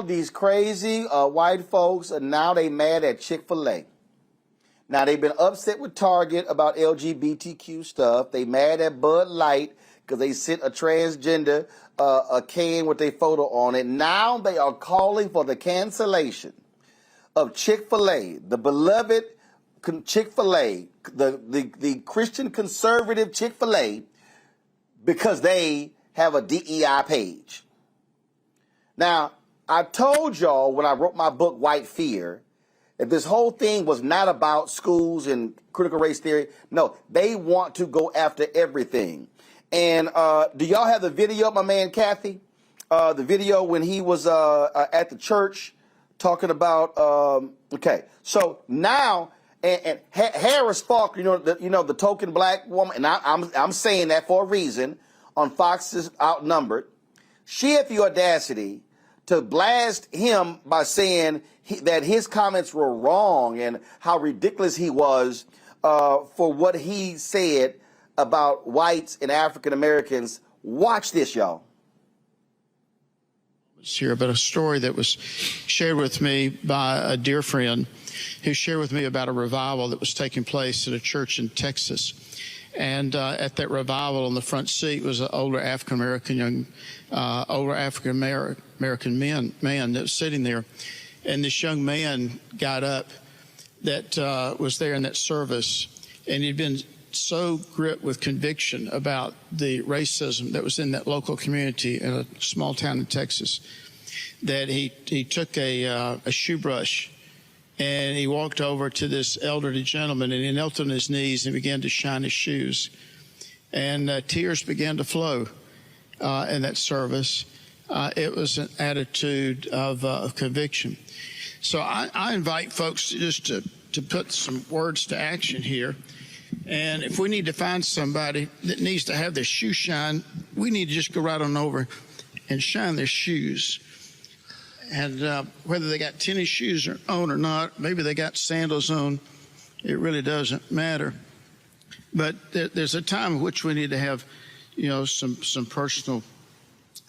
these crazy white folks, and now they mad at Chick-Fil-A. Now, they've been upset with Target about LGBTQ stuff. They mad at Bud Light because they sent a transgender a can with their photo on it. Now they are calling for the cancellation of Chick-fil-A, the beloved Chick-fil-A, the Christian conservative Chick-fil-A, because they have a DEI page. Now, I told y'all when I wrote my book, White Fear, that this whole thing was not about schools and critical race theory. No, they want to go after everything. And do y'all have the video, my man Cathy? The video when he was at the church talking about, okay. So now, and Harris Falk, the token black woman, and I'm saying that for a reason, on Fox's Outnumbered, she had the audacity to blast him by saying that his comments were wrong and how ridiculous he was for what he said about whites and African Americans. Watch this, y'all. Here about a story that was shared with me by a dear friend who shared with me about a revival that was taking place at a church in Texas. And at that revival, on the front seat was an older African American man that was sitting there. And this young man got up that was there in that service, and he'd been so gripped with conviction about the racism that was in that local community in a small town in Texas that he took a shoe brush and he walked over to this elderly gentleman and he knelt on his knees and began to shine his shoes. And tears began to flow in that service. It was an attitude of conviction. So I invite folks to put some words to action here. And if we need to find somebody that needs to have their shoe shine, we need to just go right on over and shine their shoes. And whether they got tennis shoes on or not, maybe they got sandals on, it really doesn't matter. But there's a time in which we need to have, some personal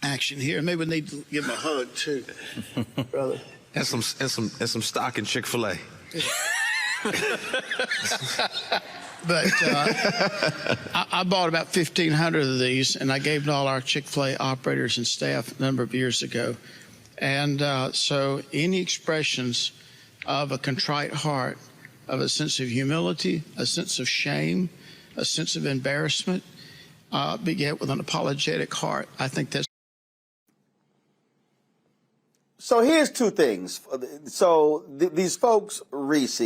action here. Maybe we need to give them a hug too, brother. And some stock in Chick-fil-A. But I bought about 1,500 of these, and I gave to all our Chick-fil-A operators and staff a number of years ago. And so any expressions of a contrite heart, of a sense of humility, a sense of shame, a sense of embarrassment, beget with an apologetic heart. I think that's. So here's two things. So these folks, Reese,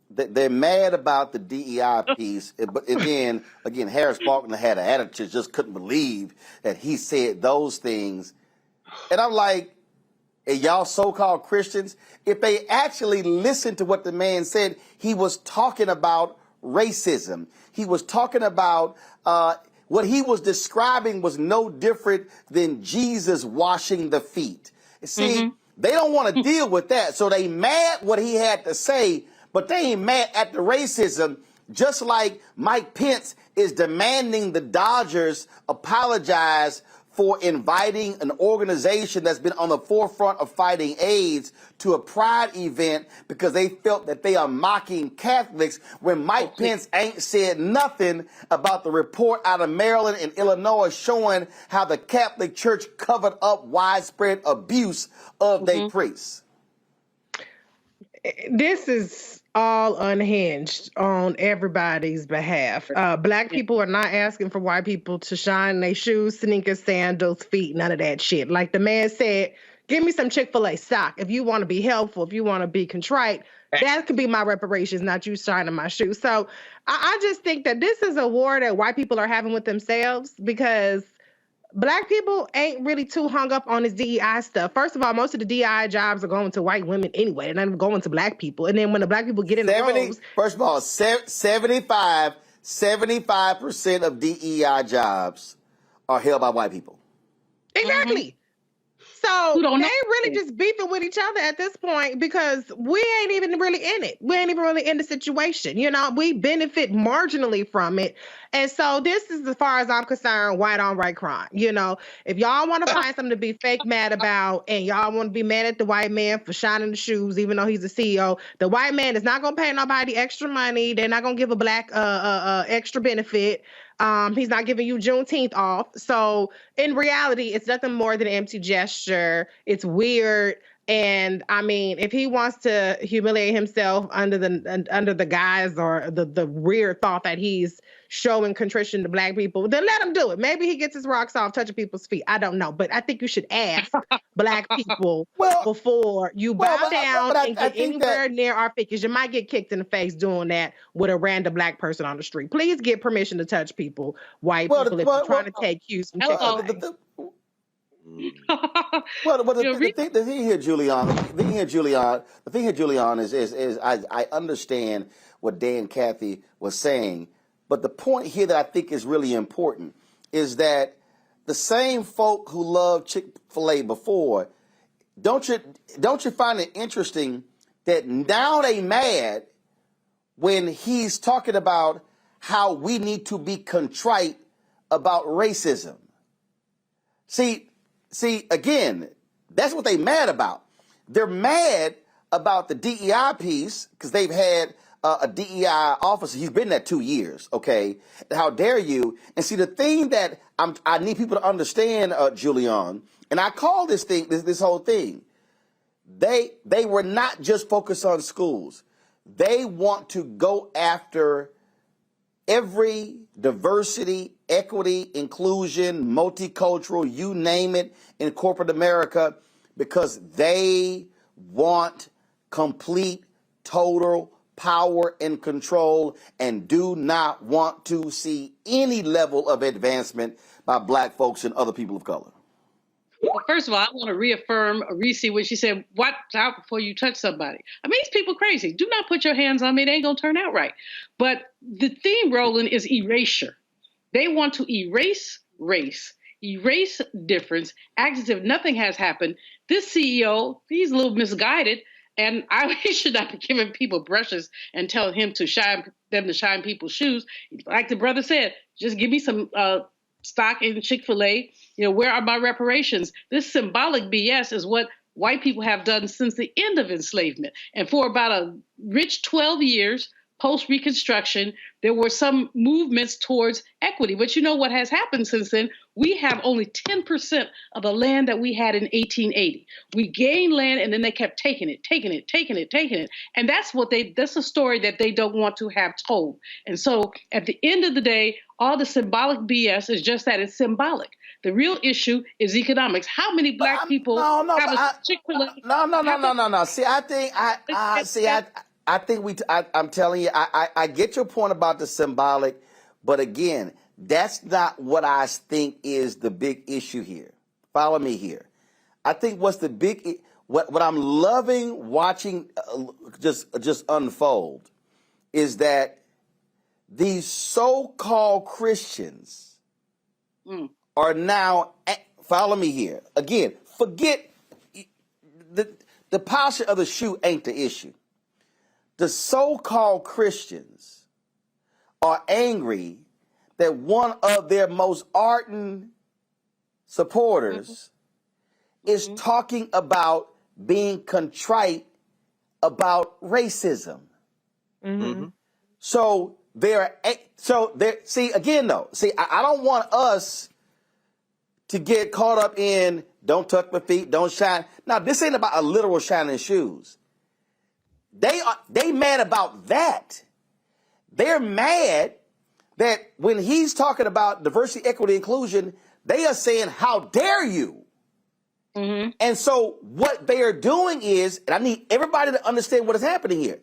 they're mad about the DEI piece, but then again, Harris Faulkner had an attitude, just couldn't believe that he said those things. And I'm like, hey, y'all so-called Christians, if they actually listened to what the man said, he was talking about racism. He was talking about what he was describing was no different than Jesus washing the feet. See, they don't want to deal with that, so they mad what he had to say, but they ain't mad at the racism, just like Mike Pence is demanding the Dodgers apologize for inviting an organization that's been on the forefront of fighting AIDS to a pride event because they felt that they are mocking Catholics when Mike Pence ain't said nothing about the report out of Maryland and Illinois showing how the Catholic Church covered up widespread abuse of their priests. This is all unhinged on everybody's behalf. Black people are not asking for white people to shine their shoes, sneakers, sandals, feet, none of that shit. Like the man said, give me some Chick-fil-A stock. If you want to be helpful, if you want to be contrite, that could be my reparations, not you shining my shoes. So I just think that this is a war that white people are having with themselves because Black people ain't really too hung up on this DEI stuff. First of all, most of the DEI jobs are going to white women anyway. They're not going to Black people. And then when the Black people get in the roles... First of all, 75% of DEI jobs are held by white people. Exactly. So who don't they know. really just beefing with each other at this point because we ain't even really in it. We ain't even really in the situation. You know, we benefit marginally from it. And so this is, as far as I'm concerned, white on right crime. You know, if y'all want to find something to be fake mad about and y'all want to be mad at the white man for shining the shoes, even though he's the CEO, the white man is not going to pay nobody extra money. They're not going to give a black extra benefit. He's not giving you Juneteenth off. So in reality, it's nothing more than an empty gesture. It's weird. And I mean, if he wants to humiliate himself under the guise or the weird thought that he's showing contrition to black people, then let him do it. Maybe he gets his rocks off touching people's feet. I don't know. But I think you should ask black people Well, before you bow down but and I get think anywhere that near our figures. You might get kicked in the face doing that with a random black person on the street. Please get permission to touch people, white well, people, if you're trying to take cues from Hello. Chick-fil-A. The thing here, Julian, is I understand what Dan and Cathy was saying, but the point here that I think is really important is that the same folk who loved Chick-fil-A before, don't you find it interesting that now they mad when he's talking about how we need to be contrite about racism? See, again, that's what they mad about. They're mad about the DEI piece because they've had a DEI officer. He's been there 2 years, okay? How dare you? And see, the thing that I need people to understand, Julian, and I call this whole thing, they were not just focused on schools. They want to go after every diversity, equity, inclusion, multicultural, you name it, in corporate America, because they want complete, total power and control and do not want to see any level of advancement by black folks and other people of color. Well, first of all, I want to reaffirm Reese when she said, watch out before you touch somebody. I mean, these people crazy. Do not put your hands on me. They ain't going to turn out right. But the theme, Roland, is erasure. They want to erase race, erase difference, act as if nothing has happened. This CEO, he's a little misguided, and he should not be giving people brushes and telling them to shine people's shoes. Like the brother said, just give me some stock in Chick-fil-A. You know, where are my reparations? This symbolic BS is what white people have done since the end of enslavement. And for about a rich 12 years, post-Reconstruction, there were some movements towards equity. But you know what has happened since then? We have only 10% of the land that we had in 1880. We gained land and then they kept taking it. And that's a story that they don't want to have told. And so at the end of the day, all the symbolic BS is just that, it's symbolic. The real issue is economics. How many black people have a Chick-fil-A? No. See, I'm telling you, I get your point about the symbolic, but again, that's not what I think is the big issue here. Follow me here. I think what I'm loving watching just unfold is that these so-called Christians are now, follow me here. Again, forget the posture of the shoe ain't the issue. The so-called Christians are angry that one of their most ardent supporters is talking about being contrite about racism. So I don't want us to get caught up in don't touch my feet, don't shine. Now, this ain't about a literal shining shoes. They mad about that. They're mad that when he's talking about diversity, equity, inclusion, they are saying, how dare you? And so what they are doing is, and I need everybody to understand what is happening here.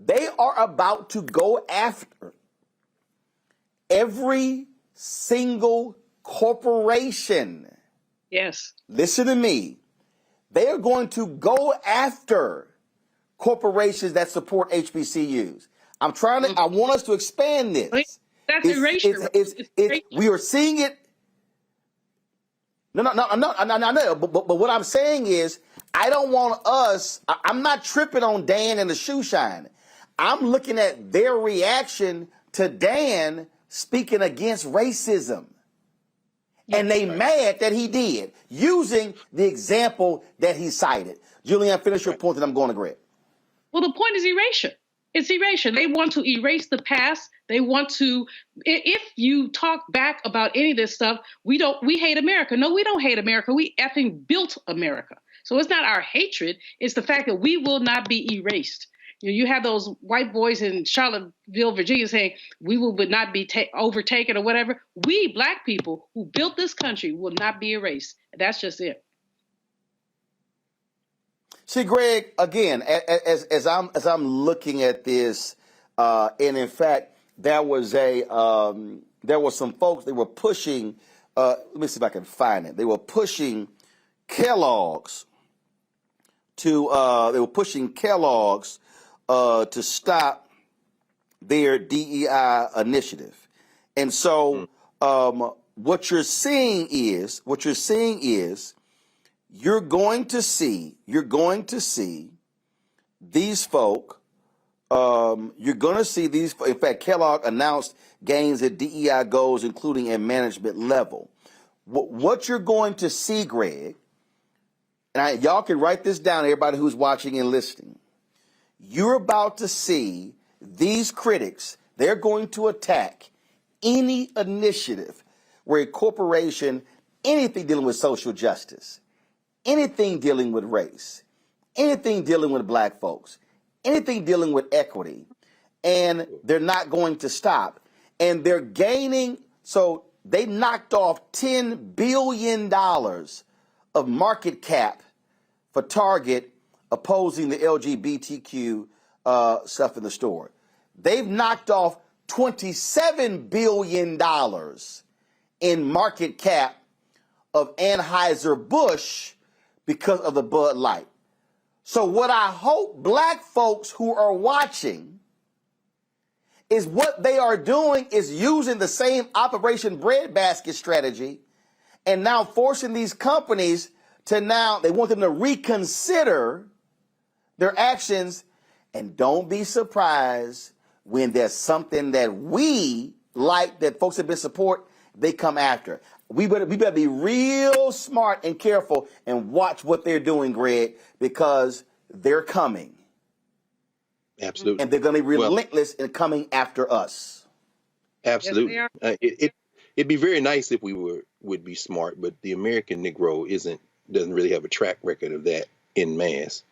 They are about to go after every single corporation. Yes. Listen to me. They are going to go after corporations that support HBCUs. I want us to expand this. That's erasure. We are seeing it. No. But what I'm saying is, I don't want us. I'm not tripping on Dan and the shoe shine. I'm looking at their reaction to Dan speaking against racism. And they mad that he did, using the example that he cited. Julianne, finish your point, and I'm going to Greg. Well, the point is erasure. It's erasure. They want to erase the past. They want to, if you talk back about any of this stuff, we hate America. No, we don't hate America. We effing built America. So it's not our hatred. It's the fact that we will not be erased. You have those white boys in Charlottesville, Virginia saying we would not be overtaken or whatever. We black people who built this country will not be erased. That's just it. See, Greg, again, as I'm looking at this, and in fact, there were some folks, they were pushing. Let me see if I can find it. They were pushing Kellogg's to stop their DEI initiative. And so what you're seeing is you're going to see these folk, in fact, Kellogg announced gains at DEI goals, including at management level. What you're going to see, Greg, and y'all can write this down, everybody who's watching and listening. You're about to see these critics, they're going to attack any initiative where a corporation, anything dealing with social justice, anything dealing with race, anything dealing with black folks, anything dealing with equity, and they're not going to stop. And they're gaining, so they knocked off $10 billion of market cap for Target opposing the LGBTQ stuff in the store. They've knocked off $27 billion in market cap of Anheuser-Busch because of the Bud Light. So what I hope black folks who are watching is what they are doing is using the same Operation Breadbasket strategy and now forcing these companies to they want them to reconsider their actions. And don't be surprised when there's something that we like, that folks have been support, they come after. We better be real smart and careful and watch what they're doing, Greg, because they're coming. Absolutely. And they're going to be relentless in coming after us. Absolutely. Yes, they are. It'd be very nice if we would be smart, but the American Negro doesn't really have a track record of that en masse.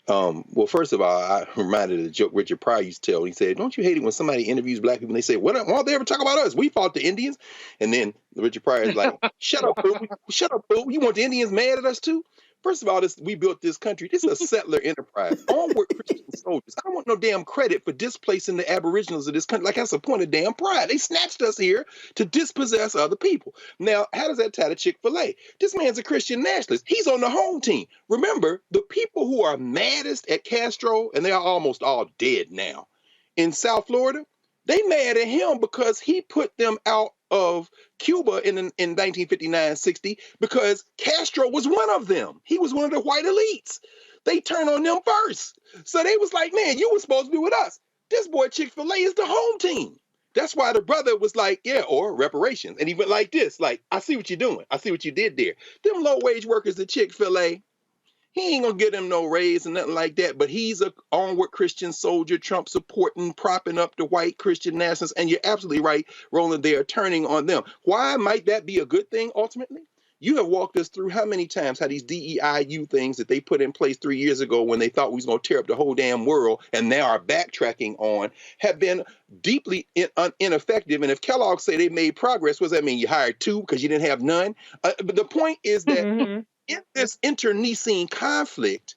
Well, first of all, I reminded of the joke Richard Pryor used to tell. He said, "Don't you hate it when somebody interviews black people and they say, why don't they ever talk about us? We fought the Indians." And then Richard Pryor is like, "Shut up, fool. Shut up, fool. You want the Indians mad at us too?" First of all, we built this country. This is a settler enterprise. Onward Christian soldiers. I don't want no damn credit for displacing the aboriginals of this country. Like, that's a point of damn pride. They snatched us here to dispossess other people. Now, how does that tie to Chick-fil-A? This man's a Christian nationalist. He's on the home team. Remember, the people who are maddest at Castro, and they are almost all dead now, in South Florida, they mad at him because he put them out of Cuba in 1959-60 because Castro was one of them. He was one of the white elites. They turned on them first. So they was like, man, you were supposed to be with us. This boy Chick-fil-A is the home team. That's why the brother was like, yeah, or reparations. And he went like this, like, I see what you're doing. I see what you did there. Them low-wage workers at Chick-fil-A, he ain't gonna get him no raise and nothing like that, but he's a onward Christian soldier, Trump supporting, propping up the white Christian nationalists. And you're absolutely right, Roland, they are turning on them. Why might that be a good thing ultimately? You have walked us through how many times how these DEIU things that they put in place 3 years ago when they thought we was gonna tear up the whole damn world and now are backtracking on have been deeply ineffective. And if Kellogg say they made progress, what does that mean? You hired two because you didn't have none? But the point is that in this internecine conflict,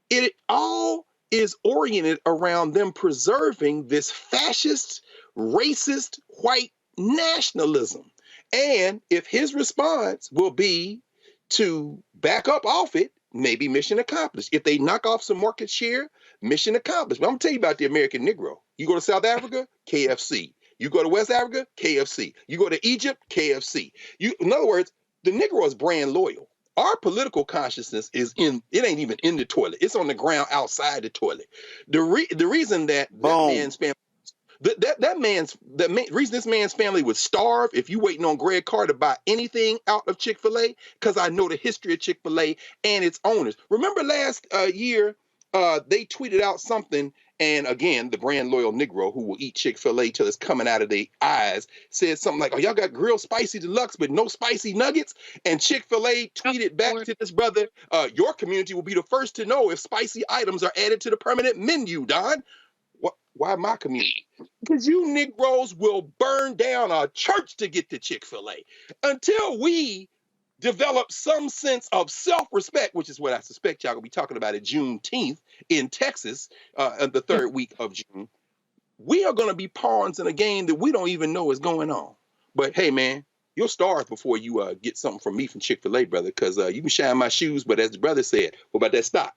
it all is oriented around them preserving this fascist, racist, white nationalism. And if his response will be to back up off it, maybe mission accomplished. If they knock off some market share, mission accomplished. But I'm going to tell you about the American Negro. You go to South Africa, KFC. You go to West Africa, KFC. You go to Egypt, KFC. In other words, The Negro is brand loyal. Our political consciousness is it ain't even in the toilet. It's on the ground outside the toilet. The reason that man's family, reason this man's family would starve if you waiting on Greg Carr to buy anything out of Chick-fil-A, because I know the history of Chick-fil-A and its owners. Remember last year, they tweeted out something, and again, the brand loyal Negro who will eat Chick-fil-A till it's coming out of their eyes said something like, "Oh, y'all got grilled spicy deluxe but no spicy nuggets?" And Chick-fil-A tweeted back to this brother, "Your community will be the first to know if spicy items are added to the permanent menu, Don." Why my community? Because you Negroes will burn down a church to get to Chick-fil-A. Until we develop some sense of self-respect, which is what I suspect y'all gonna be talking about at Juneteenth in Texas, the third week of June, we are gonna be pawns in a game that we don't even know is going on. But hey, man, you'll starve before you get something from me from Chick-fil-A, brother, because you can shine my shoes, but as the brother said, what about that stock?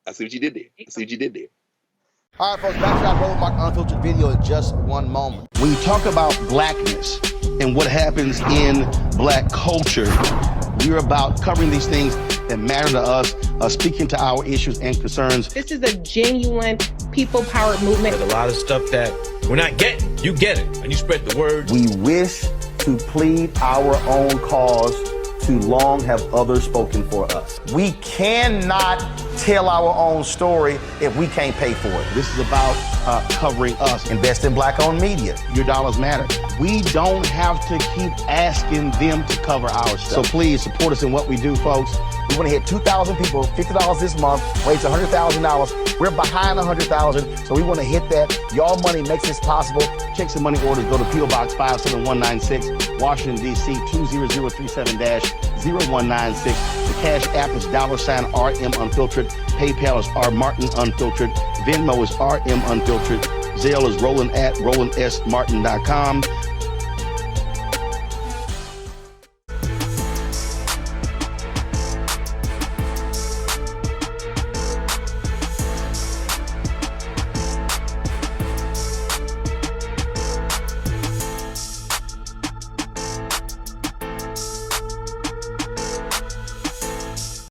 I see what you did there. All right, folks, back to our Roland Mark Unfiltered video in just one moment. When you talk about blackness and what happens in black culture, we're about covering these things that matter to us, speaking to our issues and concerns. This is a genuine people-powered movement. There's a lot of stuff that we're not getting. You get it, and you spread the word. We wish to plead our own cause. Too long have others spoken for us. We cannot tell our own story if we can't pay for it. This is about covering us. Invest in black-owned media. Your dollars matter. We don't have to keep asking them to cover our stuff. So please support us in what we do, folks. We want to hit 2,000 people, $50 this month, raise $100,000. We're behind 100,000, so we want to hit that. Y'all money makes this possible. Check some money orders. Go to P.O. Box 57196, Washington, D.C. 20037-0196. The Cash App is $RM Unfiltered. PayPal is R Martin Unfiltered. Venmo is RM Unfiltered. Zelle is Roland at RolandSMartin.com.